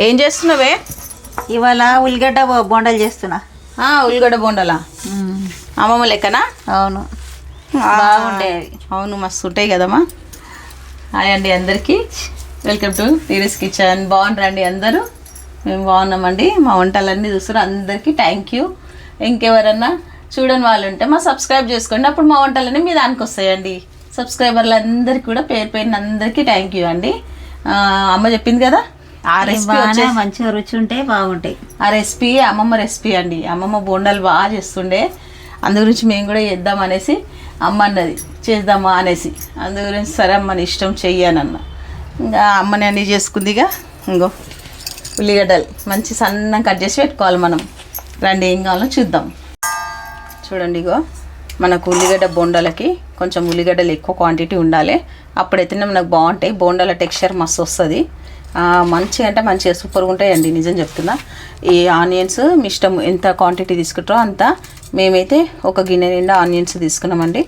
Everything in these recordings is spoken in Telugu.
ఏం చేస్తున్నావే? ఇవాళ ఉల్లిగడ్డ బొండలు చేస్తున్నా. ఉల్లిగడ్డ బొండలా? అమ్మమ్మ లెక్కనా? అవును, బాగుంటాయి. అవును, మస్తు ఉంటాయి కదమ్మా. హాయ్ అండి అందరికీ, వెల్కమ్ టు నీరస్ కిచెన్. బాగున్నారండి అందరూ? మేము బాగున్నామండి. మా వంటలన్నీ చూస్తున్నారు. అందరికీ థ్యాంక్ యూ. ఇంకెవరన్నా చూడని వాళ్ళు ఉంటే మా సబ్స్క్రైబ్ చేసుకోండి, అప్పుడు మా వంటలన్నీ మీ దానికి వస్తాయండి. సబ్స్క్రైబర్లు అందరికీ కూడా పేరు పేరున అందరికీ థ్యాంక్ యూ అండి. అమ్మ చెప్పింది కదా, ఆ రెసిపీ మంచిగా రుచి ఉంటే బాగుంటాయి. ఆ రెసిపీ అమ్మమ్మ రెసిపీ అండి. అమ్మమ్మ బోండాలు బాగా చేస్తుండే, అందు గురించి మేము కూడా చేద్దాం అనేసి అమ్మ అన్నది, చేద్దామా అనేసి. అందు గురించి సరే అమ్మ నీ ఇష్టం చెయ్యానన్న. ఇంకా అమ్మని అన్నీ చేసుకుందిగా. ఇంకో ఉల్లిగడ్డలు మంచి సన్నంగా కట్ చేసి పెట్టుకోవాలి మనం. రండి ఏం కావాలో చూద్దాం. చూడండి, ఇగో మనకు ఉల్లిగడ్డ బోండాలకి కొంచెం ఉల్లిగడ్డలు ఎక్కువ క్వాంటిటీ ఉండాలి, అప్పుడైతే మనకు బాగుంటాయి. బోండాల టెక్స్చర్ మస్తు వస్తుంది, మంచిగా అంటే మంచిగా సూపర్గా ఉంటాయండి. నిజం చెప్తున్నా. ఈ ఆనియన్స్ మీ ఇష్టం, ఎంత క్వాంటిటీ తీసుకుంటారో అంత. మేమైతే ఒక గిన్నె నిండా ఆనియన్స్ తీసుకున్నామండి.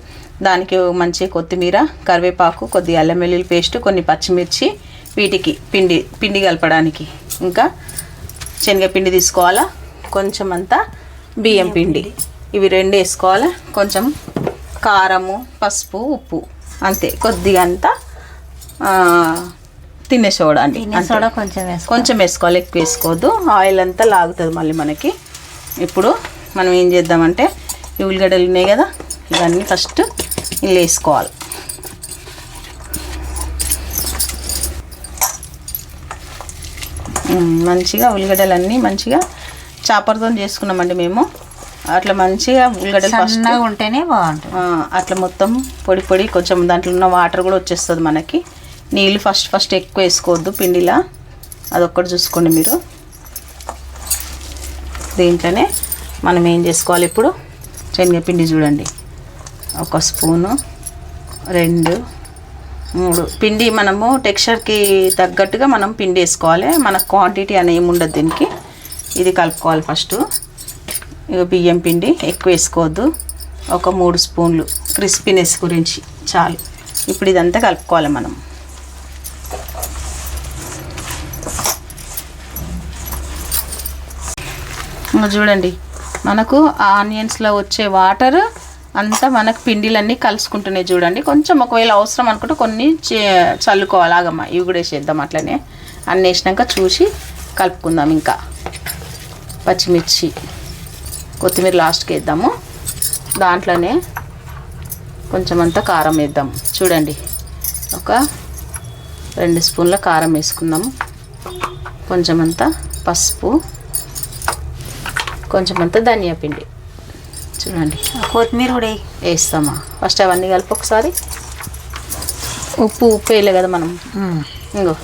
దానికి మంచి కొత్తిమీర, కరివేపాకు, కొద్దిగా అల్లం వెల్లుల్లి పేస్ట్, కొన్ని పచ్చిమిర్చి, వీటికి పిండి కలపడానికి. ఇంకా శనగపిండి తీసుకోవాలా, కొంచెం అంతా బియ్యం పిండి, ఇవి రెండు వేసుకోవాలి. కొంచెం కారము, పసుపు, ఉప్పు, అంతే. కొద్దిగా అంతా తినే సోడా అండి, కొంచెం వేసుకోవాలి, ఎక్కువ వేసుకోవద్దు. ఆయిల్ అంతా లాగుతుంది మళ్ళీ మనకి. ఇప్పుడు మనం ఏం చేద్దామంటే, ఈ ఉల్లిగడ్డలు ఉన్నాయి కదా, ఇవన్నీ ఫస్ట్ ఇలా వేసుకోవాలి. మంచిగా ఉల్లిగడ్డలన్నీ మంచిగా చాపర్తో చేసుకున్నామండి మేము. అట్లా మంచిగా ఉల్లిగడ్డలు ఫస్ట్ ఉంటేనే బాగుంటుంది. అట్లా మొత్తం పొడి పొడి, కొంచెం దాంట్లో ఉన్న వాటర్ కూడా వచ్చేస్తుంది మనకి. నీళ్ళు ఫస్ట్ ఎక్కువ వేసుకోవద్దు పిండిలా, అదొక్కటి చూసుకోండి మీరు. దీంట్లోనే మనం ఏం చేసుకోవాలి ఇప్పుడు, శనగపిండి చూడండి, ఒక స్పూను, 2, 3 పిండి. మనము టెక్స్చర్కి తగ్గట్టుగా మనం పిండి వేసుకోవాలి, మనకు క్వాంటిటీ అని ఏమి ఉండదు దీనికి. ఇది కలుపుకోవాలి ఫస్ట్. ఇక బియ్యం పిండి ఎక్కువ వేసుకోవద్దు, ఒక 3 స్పూన్లు, క్రిస్పీనెస్ గురించి చాలు. ఇప్పుడు ఇదంతా కలుపుకోవాలి మనం. చూడండి, మనకు ఆనియన్స్లో వచ్చే వాటర్ అంతా మనకు పిండిలన్నీ కలుసుకుంటున్నాయి చూడండి. కొంచెం ఒకవేళ అవసరం అనుకుంటే కొన్ని చల్లుకోవాలి. ఆగమ్మ, ఇవి కూడా వేసేద్దాం. అట్లనే అన్నీ వేసినాక చూసి కలుపుకుందాం. ఇంకా పచ్చిమిర్చి, కొత్తిమీర లాస్ట్కి వేద్దాము. దాంట్లోనే కొంచెం అంతా కారం వేద్దాం. చూడండి, ఒక 2 స్పూన్ల కారం వేసుకుందాము. కొంచెం అంతా పసుపు, కొంచెం అంతా ధనియా పిండి. చూడండి, కొత్తిమీర కూడా వేస్తామా. ఫస్ట్ అవన్నీ కలిపి ఒకసారి. ఉప్పు వేయలే కదా మనం. ఇంకో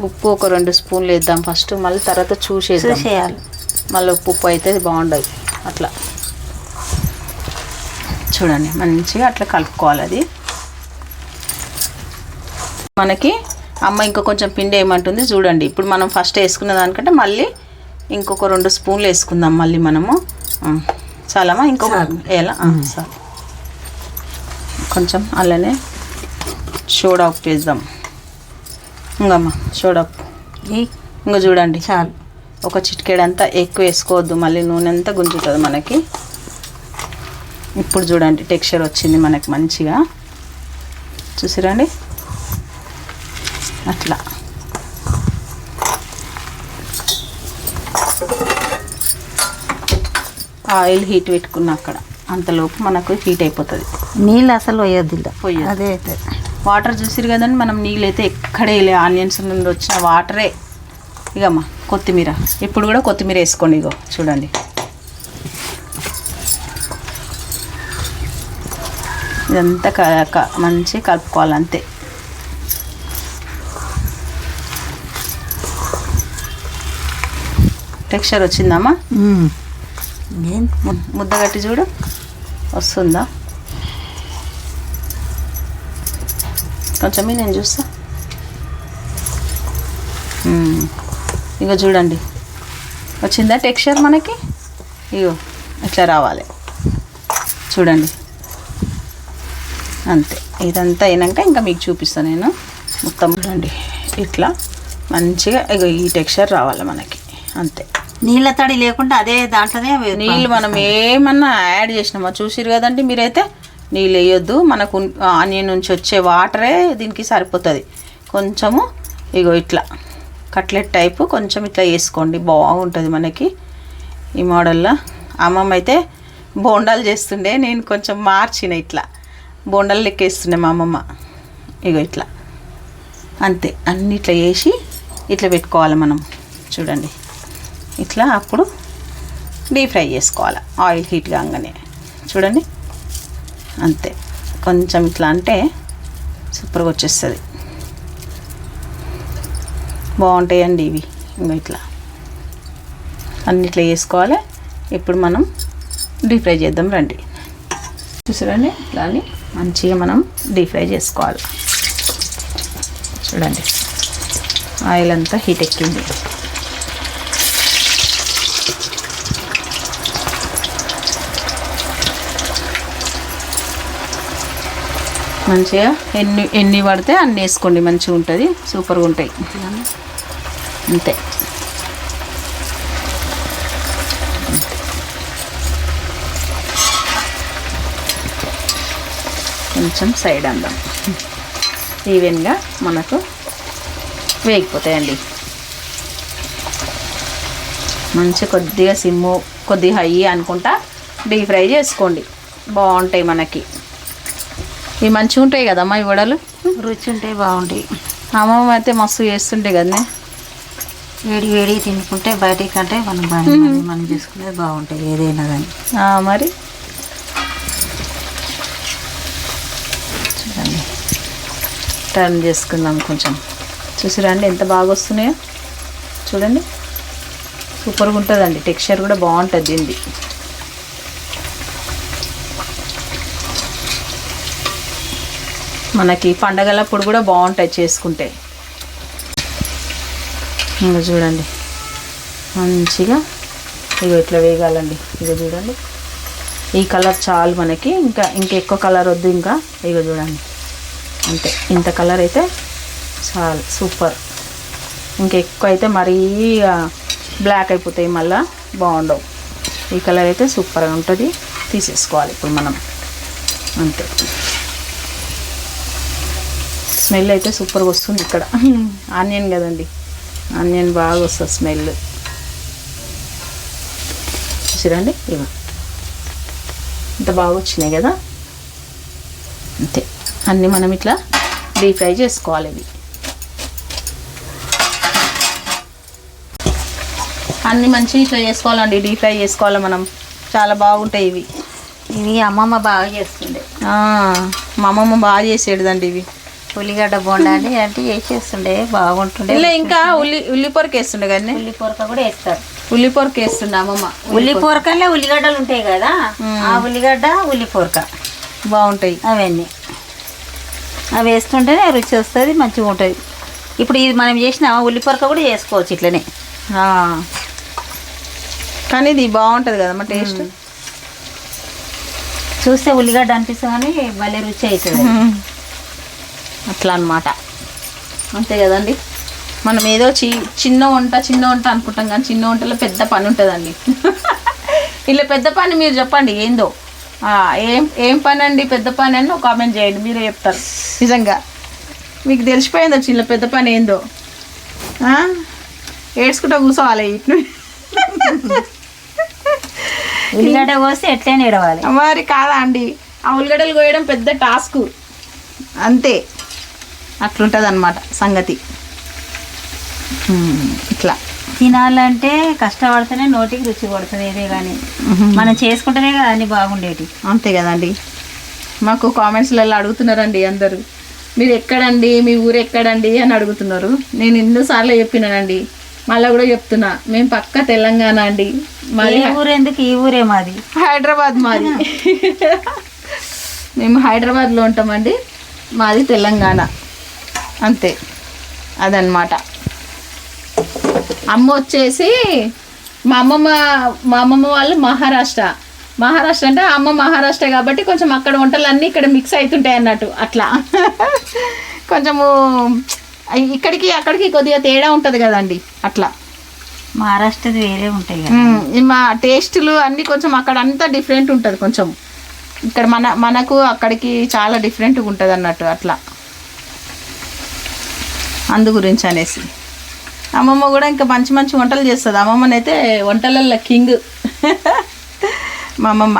ఉప్పు ఒక 2 స్పూన్లు వేద్దాం ఫస్ట్, మళ్ళీ తర్వాత చూసేయాలి. మళ్ళీ ఉప్పు అయితే బాగుండదు. అట్లా చూడండి, మంచిగా అట్లా కలుపుకోవాలి. అది మనకి అమ్మ ఇంకా కొంచెం పిండి ఏమంటుంది చూడండి. ఇప్పుడు మనం ఫస్ట్ వేసుకున్న దానికంటే మళ్ళీ ఇంకొక 2 స్పూన్లు వేసుకుందాం మళ్ళీ మనము. చాలమ్మా, ఇంకొక వేయాలా? సరే. కొంచెం అలానే సోడా ఉప్పు వేద్దాం. ఇంకమ్మా సోడా ఉప్పు ఇంకా చూడండి చాలు. ఒక చిటికెడంతా ఎక్కువ వేసుకోవద్దు, మళ్ళీ నూనె అంతా గుంజుతుంది మనకి. ఇప్పుడు చూడండి టెక్స్చర్ వచ్చింది మనకి మంచిగా, చూసిరండి. అట్లా ఆయిల్ హీట్ పెట్టుకున్న అక్కడ అంతలోపు మనకు హీట్ అయిపోతుంది. నీళ్ళు అసలు పోయొద్దు, అదే అయితే వాటర్ చూసిరు కదండి. మనం నీళ్ళు అయితే ఎక్కడే ఆనియన్స్ నుండి వచ్చిన వాటరే. ఇగమ్మా కొత్తిమీర, ఇప్పుడు కూడా కొత్తిమీర వేసుకోండి. ఇగో చూడండి, ఇదంతా మంచిగా కలుపుకోవాలి అంతే. టెక్స్చర్ వచ్చిందమ్మా. ముద్ద కట్టి చూడు, వస్తుందా? కొంచెం నేను చూస్తా. ఇగో చూడండి, వచ్చిందా టెక్స్చర్ మనకి? ఇగో ఇట్లా రావాలి చూడండి. అంతే, ఇదంతా అయినాక ఇంకా మీకు చూపిస్తాను నేను మొత్తం. చూడండి, ఇట్లా మంచిగా ఇగో ఈ టెక్స్చర్ రావాలి మనకి, అంతే. నీళ్ళ తడి లేకుండా అదే దాంట్లోనే నీళ్ళు మనం ఏమన్నా యాడ్ చేసినామా చూసిరు కదండి మీరైతే. నీళ్ళు వేయొద్దు, మనకు ఆనియన్ నుంచి వచ్చే వాటరే దీనికి సరిపోతుంది. కొంచెము ఇగో ఇట్లా కట్లెట్ టైపు కొంచెం ఇట్లా వేసుకోండి, బాగుంటుంది మనకి ఈ మోడల్లో. అమ్మమ్మ అయితే బోండాలు చేస్తుండే, నేను కొంచెం మార్చిన ఇట్లా బోండాలు లెక్కేస్తుండే మా అమ్మమ్మ. ఇగో ఇట్లా అంతే, అన్ని ఇట్లా వేసి ఇట్లా పెట్టుకోవాలి మనం. చూడండి ఇట్లా, అప్పుడు డీప్ ఫ్రై చేసుకోవాలి ఆయిల్ హీట్ కాగానే. చూడండి అంతే, కొంచెం ఇట్లా అంటే సూపర్గా వచ్చేస్తుంది, బాగుంటాయండి ఇవి. ఇంకా ఇట్లా అన్నిట్లో వేసుకోవాలి. ఇప్పుడు మనం డీప్ ఫ్రై చేద్దాం రండి. చూసారండి ఇట్లా అని మంచిగా మనం డీప్ ఫ్రై చేసుకోవాలి. చూడండి ఆయిల్ అంతా హీట్ ఎక్కింది. మంచిగా ఎన్ని పడితే అన్ని వేసుకోండి, మంచిగా ఉంటుంది, సూపర్గా ఉంటాయి. అంతే కొంచెం సైడ్ అందాం, ఈవెన్గా మనకు వేగిపోతాయండి. మంచి కొద్దిగా సిమ్ము కొద్దిగా హై అనుకుంటా డీప్ ఫ్రై చేసుకోండి, బాగుంటాయి మనకి. ఇవి మంచిగా ఉంటాయి కదమ్మా ఈ వడలు, రుచి ఉంటాయి, బాగుంటాయి. అమ్మమ్మ అయితే మస్తు చేస్తుంటాయి కదనే. వేడి వేడి తినుకుంటే బయటికి కంటే మనం చేసుకునేది బాగుంటాయి ఏదైనా కానీ. మరి చూడండి టర్న్ చేసుకుందాం కొంచెం. చూసిరండి ఎంత బాగా వస్తున్నాయో, చూడండి సూపర్గా ఉంటుందండి, టెక్స్చర్ కూడా బాగుంటుంది దీనిది. మనకి పండగలప్పుడు కూడా బాగుంటాయి చేసుకుంటే. ఇంకా చూడండి మంచిగా ఇగో ఇట్లా వేగాలండి. ఇగో చూడండి ఈ కలర్ చాలు మనకి, ఇంకా ఎక్కువ కలర్ వద్దు. ఇంకా ఇగో చూడండి అంతే, ఇంత కలర్ అయితే చాలు, సూపర్. ఇంకెక్కువ అయితే మరీ బ్లాక్ అయిపోతాయి, మళ్ళీ బాగుండవు. ఈ కలర్ అయితే సూపర్గా ఉంటుంది, తీసేసుకోవాలి ఇప్పుడు మనం. అంతే, స్మెల్ అయితే సూపర్గా వస్తుంది. ఇక్కడ ఆనియన్ కదండి, ఆనియన్ బాగా వస్తుంది స్మెల్. చూసిరండి ఇవి ఇంత బాగా వచ్చినాయి కదా. అంతే, అన్నీ మనం ఇట్లా డీప్ ఫ్రై చేసుకోవాలి. ఇవి అన్నీ మంచిగా ఇట్లా చేసుకోవాలండి, డీప్ ఫ్రై చేసుకోవాలి మనం, చాలా బాగుంటాయి ఇవి. ఇవి అమ్మమ్మ బాగా చేస్తుండే, మా అమ్మమ్మ బాగా చేసేదండి ఇవి. ఉల్లిగడ్డ బోండాలి అంటే వేసేస్తుండే, బాగుంటుండే. ఇలా ఇంకా ఉల్లిపొరక వేస్తుండే కానీ, ఉల్లిపొరక కూడా వేస్తారు. ఉల్లిపొరక వేస్తుండే అమ్మమ్మ. ఉల్లిపొరకలే ఉల్లిగడ్డలు ఉంటాయి కదా, ఆ ఉల్లిగడ్డ ఉల్లిపొరక బాగుంటాయి అవన్నీ. అవి వేస్తుంటేనే రుచి వస్తుంది, మంచిగా ఉంటుంది. ఇప్పుడు ఇది మనం చేసిన ఉల్లిపొరక కూడా చేసుకోవచ్చు ఇట్లనే, కానీ ఇది బాగుంటుంది కదమ్మా టేస్ట్. చూస్తే ఉల్లిగడ్డ అనిపిస్తుంది కానీ భలే రుచి అవుతుంది. అట్లా అన్నమాట, అంతే కదండి. మనం ఏదో చిన్న వంట అనుకుంటాం కానీ చిన్న వంటలో పెద్ద పని ఉంటుందండి. ఇలా పెద్ద పని మీరు చెప్పండి ఏందో, ఏం పని అండి పెద్ద పని అని ఒక కామెంట్ చేయండి, మీరే చెప్తారు. నిజంగా మీకు తెలిసిపోయిందో చిన్న పెద్ద పని ఏందో. ఏడ్చుకుంటా కూర్చోవాలి ఇట్లు. ఉల్లిగడ్డ కోస్తే ఎట్లయినా ఏడవాలి మరి, కాదా అండి. ఆ ఉల్లిగడ్డలు కోయడం పెద్ద టాస్క్, అంతే. అట్లుంటుంది అన్నమాట సంగతి. ఇట్లా తినాలంటే కష్టపడితేనే నోటికి రుచి పడుతుంది ఏదే కానీ, మనం చేసుకుంటేనే కదా అన్నీ బాగుండేవి. అంతే కదండి. మాకు కామెంట్స్లలో అడుగుతున్నారండి అందరూ, మీరు ఎక్కడండి, మీ ఊరు ఎక్కడండి అని అడుగుతున్నారు. నేను ఎన్నోసార్లు చెప్పినానండి, మళ్ళీ కూడా చెప్తున్నా, మేము పక్క తెలంగాణ అండి. మాది ఊరు ఎందుకు, ఈ ఊరే మాది హైదరాబాద్. మాది మేము హైదరాబాద్లో ఉంటామండి, మాది తెలంగాణ, అంతే. అదనమాట. అమ్మ వచ్చేసి మా అమ్మమ్మ వాళ్ళు మహారాష్ట్ర అంటే అమ్మ మహారాష్ట్ర కాబట్టి కొంచెం అక్కడ వంటలన్నీ ఇక్కడ మిక్స్ అవుతుంటాయి అన్నట్టు. అట్లా కొంచెము ఇక్కడికి అక్కడికి కొద్దిగా తేడా ఉంటుంది కదండి అట్లా. మహారాష్ట్రది వేరే ఉంటాయి కదా. మా టేస్టులు అన్నీ కొంచెం అక్కడ అంతా డిఫరెంట్ ఉంటుంది కొంచెం. ఇక్కడ మనకు అక్కడికి చాలా డిఫరెంట్గా ఉంటుంది అన్నట్టు అట్లా. అందు గురించి అనేసి అమ్మమ్మ కూడా ఇంకా మంచి మంచి వంటలు చేస్తుంది. అమ్మమ్మనైతే వంటలల్లో కింగ్ మా అమ్మమ్మ.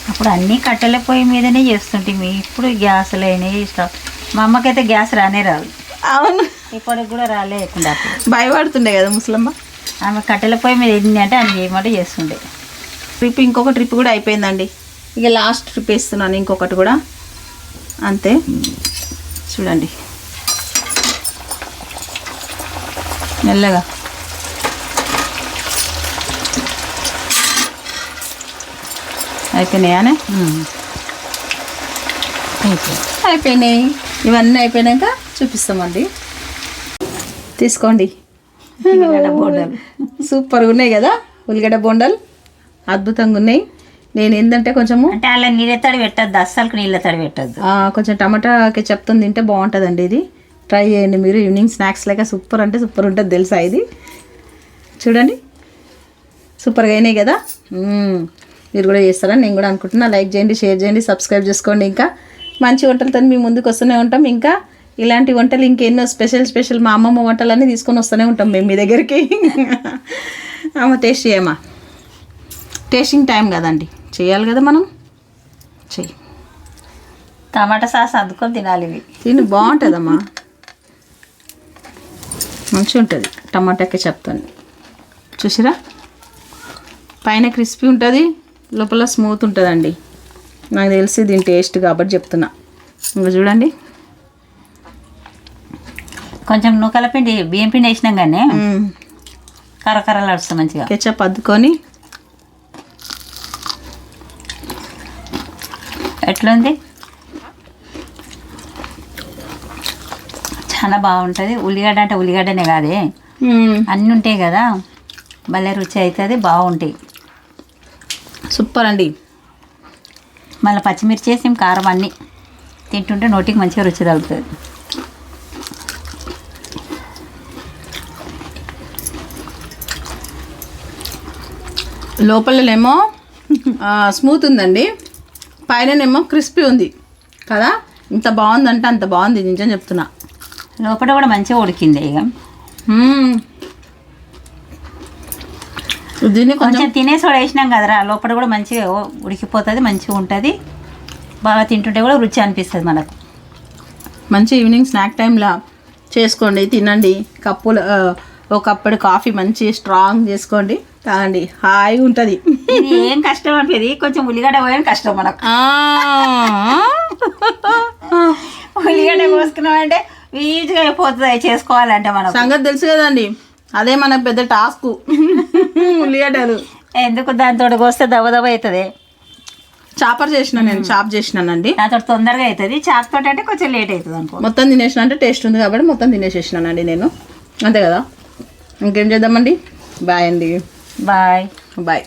అప్పుడు అన్నీ కట్టెల పొయ్యి మీదనే చేస్తుంటే ఇప్పుడు గ్యాసులు అయినాయి ఇష్టం. మా అమ్మకైతే గ్యాస్ రానే రాదు. అవును, ఇప్పటికి కూడా రాలేకుండా భయపడుతుండే కదా ముసలమ్మ. ఆమె కట్టెల పొయ్యి మీద ఏంటి అంటే ఆమె చేయమంటే చేస్తుండే. ఇంకొక ట్రిప్ కూడా అయిపోయిందండి. ఇక లాస్ట్ ట్రిప్ వేస్తున్నాను ఇంకొకటి కూడా అంతే. చూడండి మెల్లగా. అయిపోయినాయానే? అయిపోయినాయి. ఇవన్నీ అయిపోయినాక చూపిస్తామండి. తీసుకోండి. ఉల్లిగడ్డ బోండాలు సూపర్గా ఉన్నాయి కదా, ఉల్లిగడ్డ బోండాలు అద్భుతంగా ఉన్నాయి. నేను ఏంటంటే కొంచెము అంటే అలా నీళ్ళ తడి పెట్టద్దు, అస్సలు నీళ్ళ తడి పెట్టద్దు. కొంచెం టమాటాకి చెప్తుంది తింటే బాగుంటుందండి. ఇది ట్రై చేయండి మీరు. ఈవినింగ్ స్నాక్స్ లేక సూపర్ అంటే సూపర్ ఉంటుంది తెలుసా. ఇది చూడండి సూపర్గా అయినాయి కదా. మీరు కూడా చేస్తారని నేను కూడా అనుకుంటున్నా. లైక్ చేయండి, షేర్ చేయండి, సబ్స్క్రైబ్ చేసుకోండి. ఇంకా మంచి వంటలతో మీ ముందుకు వస్తూనే ఉంటాం. ఇంకా ఇలాంటి వంటలు ఇంకెన్నో స్పెషల్ మా అమ్మమ్మ వంటలన్నీ తీసుకొని వస్తూనే ఉంటాం మేము మీ దగ్గరికి. అమ్మ టేస్ట్ చేయమ్మా. టేస్టింగ్ టైం కదండి, చేయాలి కదా మనం. చెయ్యి. టమాటా సాస్ అద్దుకొని తినాలి. ఇవి తిని బాగుంటుందమ్మా, మంచిగా ఉంటుంది. టమాటాకే చెప్తాను చూసిరా, పైన క్రిస్పీ ఉంటుంది, లోపల స్మూత్ ఉంటుందండి. నాకు తెలిసి దీని టేస్ట్ కాబట్టి చెప్తున్నా. ఇంకా చూడండి కొంచెం నూకల పిండి బియ్యం పిండి వేసినాం కానీ కరకరలు వస్తుంది మంచిగా. కెచప్ అద్దుకొని ఎట్లుంది, చాలా బాగుంటుంది. ఉల్లిగడ్డ అంటే ఉల్లిగడ్డనే కాదే, అన్నీ ఉంటాయి కదా, భలే రుచి అవుతుంది, బాగుంటాయి. సూపర్ అండి. మళ్ళీ పచ్చిమిర్చి వేసి కారం అన్నీ తింటుంటే నోటికి మంచిగా రుచి తగులుతుంది. లోపలనేమో స్మూత్ ఉందండి, పైననేమో క్రిస్పీ ఉంది కదా. ఇంత బాగుందంటే అంత బాగుంది, నిజం చెప్తున్నా. లోపల కూడా మంచిగా ఉడికింది. ఇక దీన్ని కొంచెం తినేసి కూడా వేసినాం కదరా, లోపల కూడా మంచిగా ఉడికిపోతుంది, మంచిగా ఉంటుంది, బాగా తింటుంటే కూడా రుచి అనిపిస్తుంది మనకు. మంచి ఈవినింగ్ స్నాక్ టైంలా చేసుకోండి, తినండి. ఒక కప్పుడు కాఫీ మంచి స్ట్రాంగ్ చేసుకోండి, తాగండి, హాయిగా ఉంటుంది. ఏం కష్టం అనిపింది, కొంచెం ఉల్లిగడ్డ పోయడం కష్టం మనకు. ఉల్లిగడ్డ కోసుకున్నామంటే ఈజీగా అయిపోతుంది చేసుకోవాలంటే మనం. సంగతి తెలుసు కదండి, అదే మనకు పెద్ద టాస్క్. ఉల్లిగడ్డలు ఎందుకు దాంతో కోస్తే దవ అవుతుంది. చాపర్ చేసిన, నేను చాప్ చేసినానండి. దాంతో తొందరగా అవుతుంది, చాప్ తోటి అంటే కొంచెం లేట్ అవుతుంది అనుకో. మొత్తం తినేసిన అంటే టేస్ట్ ఉంది కాబట్టి మొత్తం తినేసేసినానండి నేను, అంతే కదా. ఇంకేం చేద్దామండి. బాయ్ అండి. Bye bye.